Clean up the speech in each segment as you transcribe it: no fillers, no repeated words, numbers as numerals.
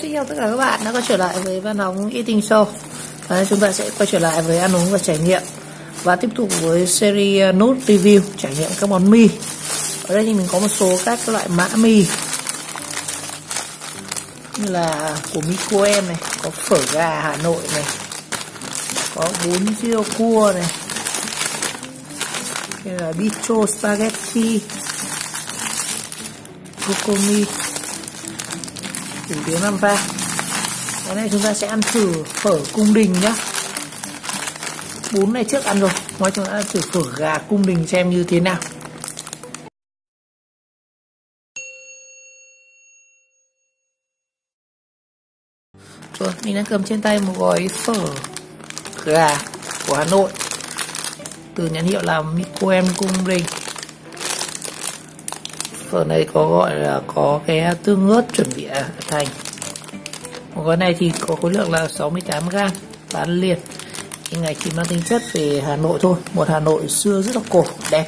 Xin chào tất cả các bạn đã quay trở lại với Văn Hóng Eating Show. Đấy, chúng ta sẽ quay trở lại với ăn uống và trải nghiệm và tiếp tục với series nốt review trải nghiệm các món mì. Ở đây thì mình có một số các loại mã mì như là của Micoem này, có phở gà Hà Nội này, có bún riêu cua này, như là bistro spaghetti, Micoem Cung Đình năm pha. Cái này chúng ta sẽ ăn thử phở cung đình nhá. Bún này trước ăn rồi, nói chung là ăn thử phở gà cung đình xem như thế nào. Rồi, mình đang cầm trên tay một gói phở gà của Hà Nội từ nhãn hiệu là Micoem Cung Đình. Phở này có gọi là có cái tương ớt chuẩn bị thành. Một gói này thì có khối lượng là 68g, bán liền. Cái này chỉ mang tính chất về Hà Nội thôi, một Hà Nội xưa rất là cổ đẹp.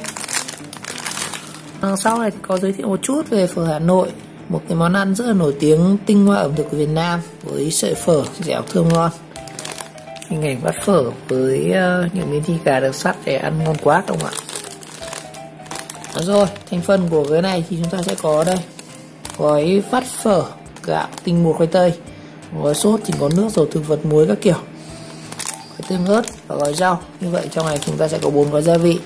Sau này thì có giới thiệu một chút về phở Hà Nội, một cái món ăn rất là nổi tiếng tinh hoa ẩm thực của Việt Nam với sợi phở dẻo thơm ngon. Hình ảnh bát phở với những miếng thịt gà được sắt để ăn ngon quá đúng không ạ? Rồi, thành phần của cái này thì chúng ta sẽ có đây: gói vắt phở gạo, tinh bột khoai tây, gói sốt thì có nước, dầu thực vật, muối các kiểu, gói tương ớt và gói rau. Như vậy trong này chúng ta sẽ có 4 gói gia vị.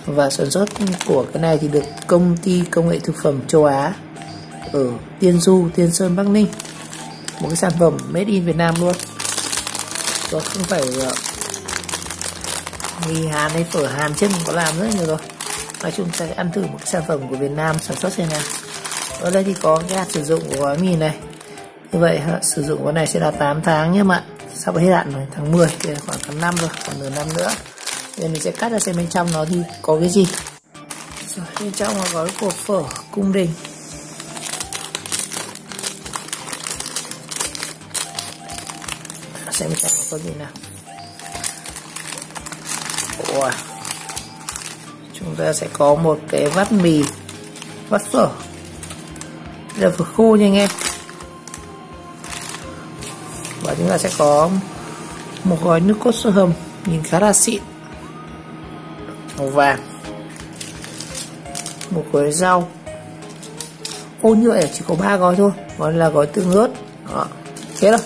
Và sản xuất của cái này thì được công ty công nghệ thực phẩm châu Á ở Tiên Du, Tiên Sơn, Bắc Ninh. Một cái sản phẩm made in Việt Nam luôn. Rồi, không phải mì Hàn hay phở Hàn trước mình có làm rất nhiều rồi. Nói chung sẽ ăn thử một cái sản phẩm của Việt Nam sản xuất xem nào. Ở đây thì có cái hạn sử dụng của gói mì này. Như vậy sử dụng cái này sẽ là 8 tháng nhé bạn. Sắp hết hạn rồi, tháng 10 thì khoảng tháng 5 rồi, còn nửa năm nữa. Bây giờ mình sẽ cắt ra xem bên trong nó thì có cái gì. Rồi, bên trong là gói của phở cung đình. Xem bên trong có gì nào. Wow. Chúng ta sẽ có một cái vắt mì, vắt phở. Đây là phở khô nha anh em. Và chúng ta sẽ có một gói nước cốt sơ hầm nhìn khá là xịn, màu vàng. Một gói rau. Ô, như vậy chỉ có 3 gói thôi. Gói là gói tương ớt. Đó, thế rồi.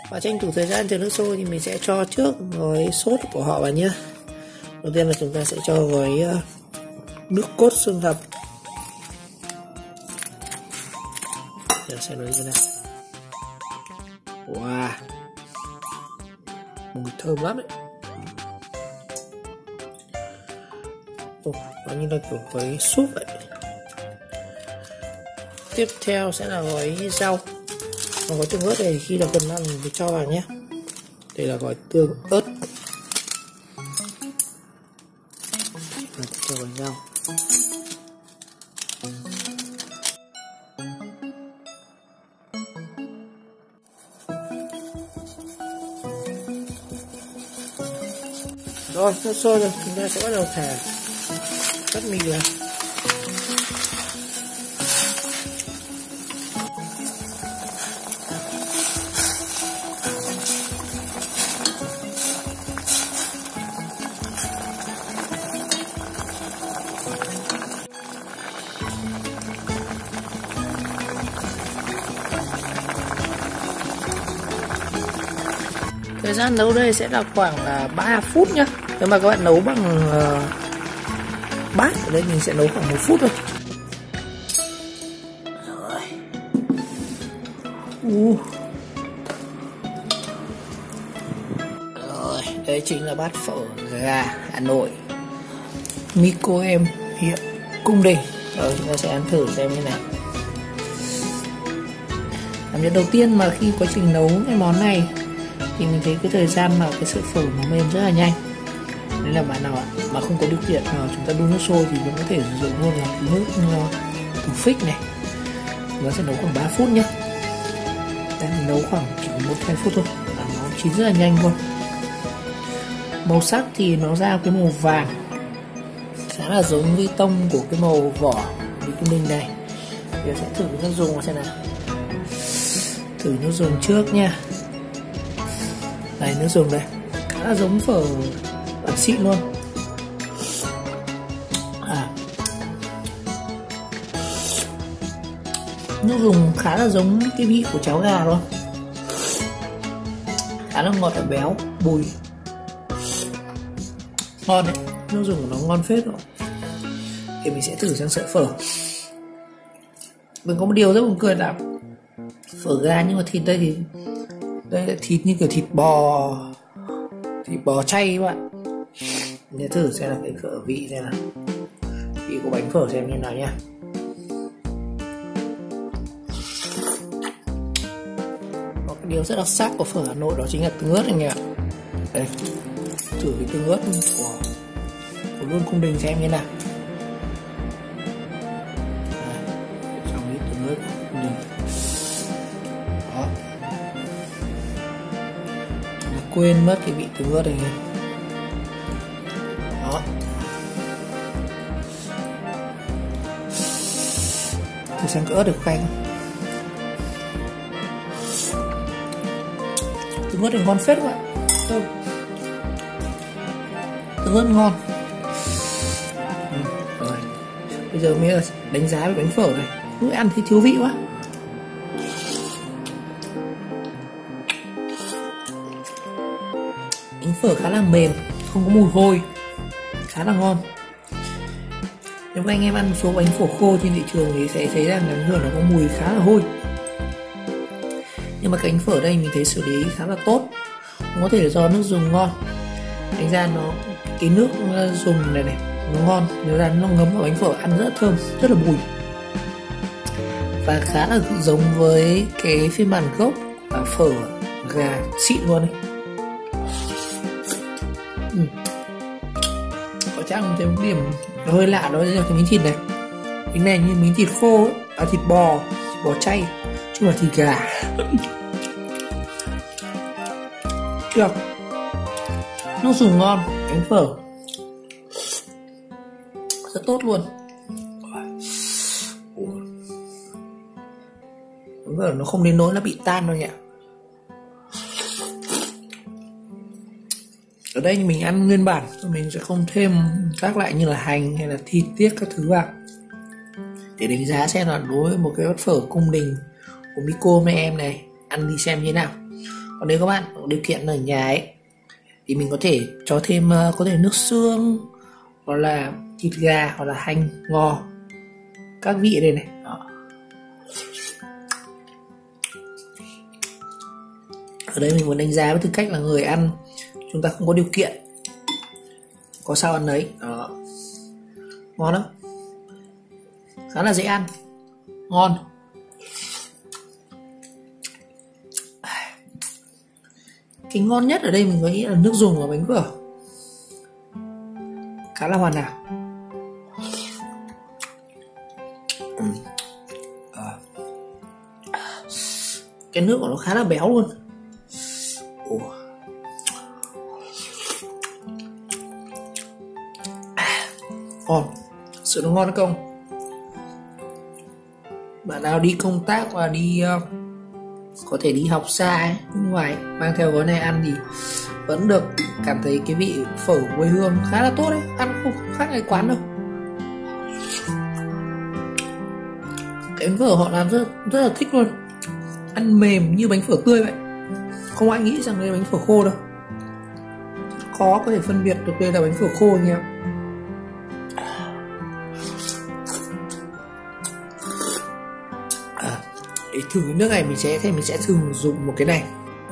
Và tranh thủ thời gian chờ nước sôi thì mình sẽ cho trước gói sốt của họ vào nhé. Đầu tiên là chúng ta sẽ cho gói nước cốt xương hầm. Để xem nó như thế nào. Wow, mùi thơm lắm đấy. Nó như là kiểu gói súp vậy. Tiếp theo sẽ là gói rau. Và gói tương ớt này khi nào cần ăn mình phải cho vào nhé. Đây là gói tương ớt. Và tiếp theo gói rau. Rồi, nước sôi rồi, chúng ta sẽ bắt đầu thả vắt mì vào. Thời gian nấu đây sẽ là khoảng 3 phút nhá. Nếu mà các bạn nấu bằng bát ở đây mình sẽ nấu khoảng 1 phút thôi. Rồi. Rồi, đây chính là bát phở gà Hà Nội Micoem hiệu Cung Đình. Rồi chúng ta sẽ ăn thử xem như nào. Cảm nhận đầu tiên mà khi quá trình nấu cái món này thì mình thấy cái thời gian mà cái sợi phở nó mềm rất là nhanh. Nên là bạn nào mà không có điều kiện mà chúng ta đun nước sôi thì vẫn có thể sử dụng luôn là cái nước tủ phích này. Nó sẽ nấu khoảng 3 phút nhé. Đây mình nấu khoảng chỉ 1-2 phút thôi là nó chín rất là nhanh luôn. Màu sắc thì nó ra cái màu vàng, khá là giống với tông của cái màu vỏ Micoem Cung Đình này. Giờ sẽ thử nước dùng xem nào. Thử nước dùng trước nha. Đây, nước dùng đây, khá là giống phở bản xịn luôn. Nước dùng khá là giống cái vị của cháo gà luôn, khá là ngọt và béo, bùi, ngon đấy. Nước dùng của nó ngon phết rồi. Thì mình sẽ thử sang sợi phở. Mình có một điều rất buồn cười là phở gà nhưng mà thịt đây thì đây là thịt như kiểu thịt bò chay các bạn. Mình sẽ thử xem là cái khẩu vị xem nào, vị của bánh phở xem như nào nha. Có cái điều rất đặc sắc của phở Hà Nội đó chính là tương ớt anh ạ. Đây, thử cái tương ớt của luôn Cung Đình xem như nào. Xong cái tương ớt của Cung Đình đó, quên mất cái vị tương ớt này nha. Đó, thử xem cái ớt được cay không. Tương ớt này ngon phết các bạn. Tương ớt ngon. Rồi, bây giờ mới đánh giá về bánh phở này. Lúc ăn thì thiếu vị quá. Bánh phở khá là mềm, không có mùi hôi, khá là ngon. Nếu mà anh em ăn một số bánh phở khô trên thị trường thì sẽ thấy rằng bánh phở nó có mùi khá là hôi. Nhưng mà cái bánh phở ở đây mình thấy xử lý khá là tốt. Có thể là do nước dùng ngon, thành ra nó cái nước dùng này nó ngon, nếu là nó ngấm vào bánh phở ăn rất là thơm, rất là bùi, và khá là giống với cái phiên bản gốc và phở gà xịn luôn đấy. Có chắc một cái điểm hơi lạ đó là cái miếng thịt này. Cái này như miếng thịt khô ấy, thịt bò chay chứ không phải thịt gà. Được, nước dùng ngon, bánh phở rất tốt luôn. Bánh phở nó không đến nỗi nó bị tan đâu nhỉ. Ở đây mình ăn nguyên bản, mình sẽ không thêm các loại như là hành hay là thịt tiết các thứ vào, để đánh giá xem là đối với một cái bát phở Cung Đình của Micoem em này ăn đi xem như thế nào. Còn nếu các bạn có điều kiện ở nhà ấy thì mình có thể cho thêm có thể nước xương hoặc là thịt gà hoặc là hành ngò, các vị ở đây này. Đó. Ở đây mình muốn đánh giá với tư cách là người ăn, chúng ta không có điều kiện, có sao ăn đấy. Đó. Ngon lắm, khá là dễ ăn, ngon. Cái ngon nhất ở đây mình nghĩ là nước dùng và bánh phở khá là hoàn hảo. Cái nước của nó khá là béo luôn. Ngon, sự nó ngon không? Bạn nào đi công tác và đi có thể đi học xa ấy, nước ngoài mang theo gói này ăn thì vẫn được cảm thấy cái vị phở quê hương khá là tốt đấy, ăn không khác cái quán đâu. Cái bánh phở họ làm rất là thích luôn, ăn mềm như bánh phở tươi vậy, không ai nghĩ rằng đây là bánh phở khô đâu. Khó có thể phân biệt được đây là bánh phở khô anh em. Để thử nước này mình sẽ thử dùng một cái này.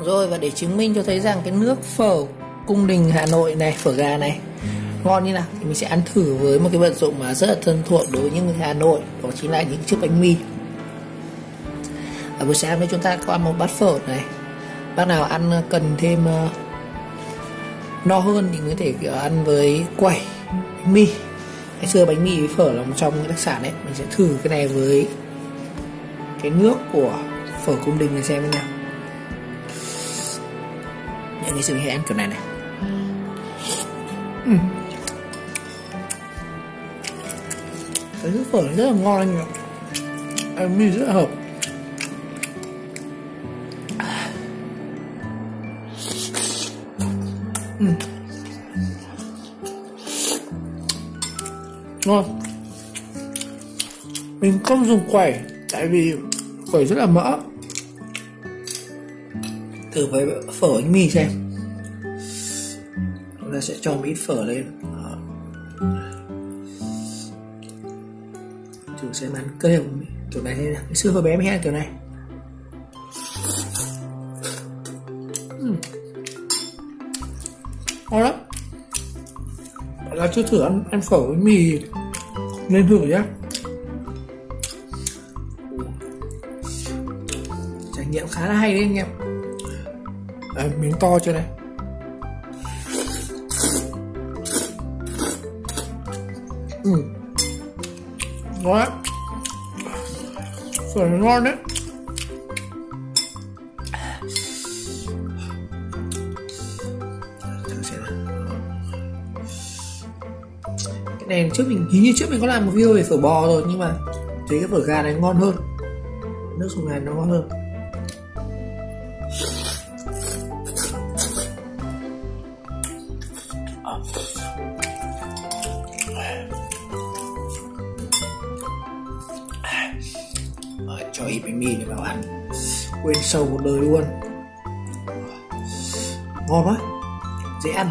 Rồi, và để chứng minh cho thấy rằng cái nước phở Cung Đình Hà Nội này, phở gà này ngon như nào thì mình sẽ ăn thử với một cái vật dụng mà rất là thân thuộc đối với những người Hà Nội, đó chính là những chiếc bánh mì. Ở buổi sáng này chúng ta có ăn một bát phở này, bác nào ăn cần thêm no hơn thì có thể ăn với quẩy bánh mì. Ngày xưa bánh mì với phở là một trong những đặc sản đấy. Mình sẽ thử cái này với cái nước của phở Cung Đình này xem thế nào. Ngày xưa mình hay ăn kiểu này này. Cái nước phở rất là ngon anh ạ, ăn mì rất là hợp. Ngon. Mình không dùng quẩy tại vì quẩy rất là mỡ. Thử với phở bánh mì xem. Chúng ta sẽ cho một ít phở lên. Thử xem ăn cây không? Kiểu này hay là cái xưa bé hay kiểu này. Ngon lắm. Bạn nào chưa thử ăn phở với mì nên thử nhá. Trải nghiệm khá là hay đấy anh em. Miếng to chưa này. Ngon lắm. Phở ngon đấy. Cái này trước mình hình như trước mình có làm một video về phở bò rồi, nhưng mà thấy cái phở gà này ngon hơn, nước sùng gà nó ngon hơn. Cho ít bánh mì để vào ăn, quên sầu một đời luôn. Ngon quá, dễ ăn.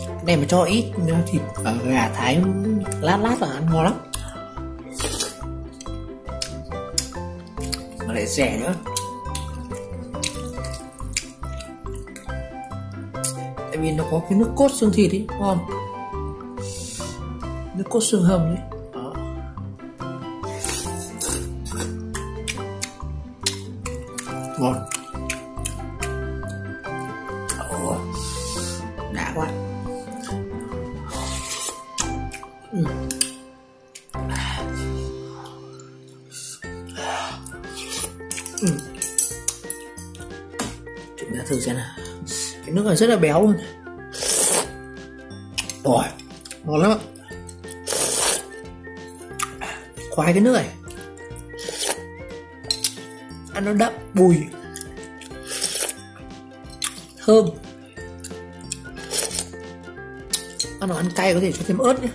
Cái này mà cho ít thịt gà thái lát là ăn ngon lắm, mà lại rẻ nữa. Tại vì nó có cái nước cốt xương thịt ý, ngon. Nước cốt xương hầm ấy. Đó. Ngon. Đã quá. Chúng ta thử xem nào. Cái nước này rất là béo luôn. Ôi, ngon lắm ạ. Khoái cái nước này. Ăn nó đậm, bùi, thơm. Ăn nó ăn cay có thể cho thêm ớt nhé.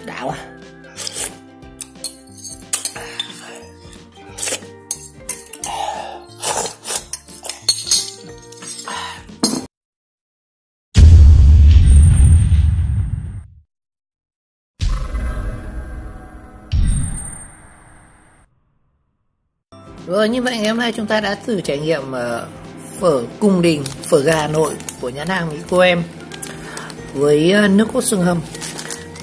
Đã quá. Rồi, như vậy ngày hôm nay chúng ta đã thử trải nghiệm phở cung đình, phở gà Hà Nội của nhãn hàng Micoem với nước cốt xương hầm.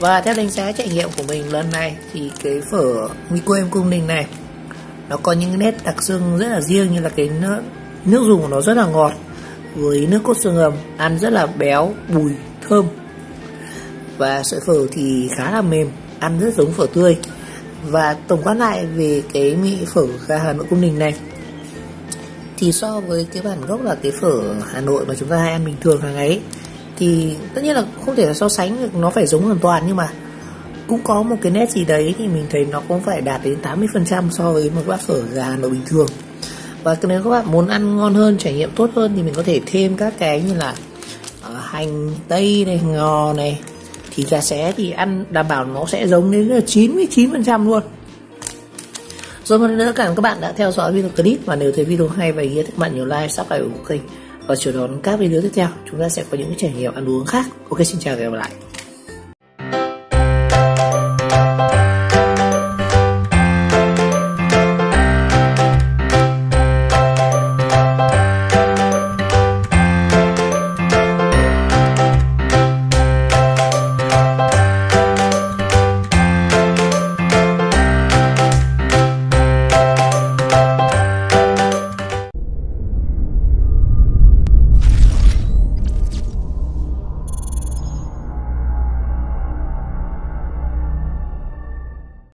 Và theo đánh giá trải nghiệm của mình lần này thì cái phở Micoem Cung Đình này nó có những nét đặc trưng rất là riêng, như là cái nước dùng của nó rất là ngọt với nước cốt xương hầm, ăn rất là béo, bùi, thơm. Và sợi phở thì khá là mềm, ăn rất giống phở tươi. Và tổng quát lại về cái mỹ phở gà Hà Nội Cung Đình này thì so với cái bản gốc là cái phở Hà Nội mà chúng ta hay ăn bình thường hàng ngày ấy, thì tất nhiên là không thể là so sánh được, nó phải giống hoàn toàn, nhưng mà cũng có một cái nét gì đấy thì mình thấy nó cũng phải đạt đến 80% so với một bát phở gà Hà Nội bình thường. Và nếu các bạn muốn ăn ngon hơn, trải nghiệm tốt hơn thì mình có thể thêm các cái như là hành tây này, ngò này, thịt gà xé thì ăn đảm bảo nó sẽ giống đến 99% luôn. Rồi một lần nữa cảm ơn các bạn đã theo dõi video clip, và nếu thấy video hay và ý nghĩa thì các bạn nhớ like, subscribe ủng hộ kênh và chờ đón các video tiếp theo. Chúng ta sẽ có những trải nghiệm ăn uống khác. Ok, xin chào và hẹn gặp lại.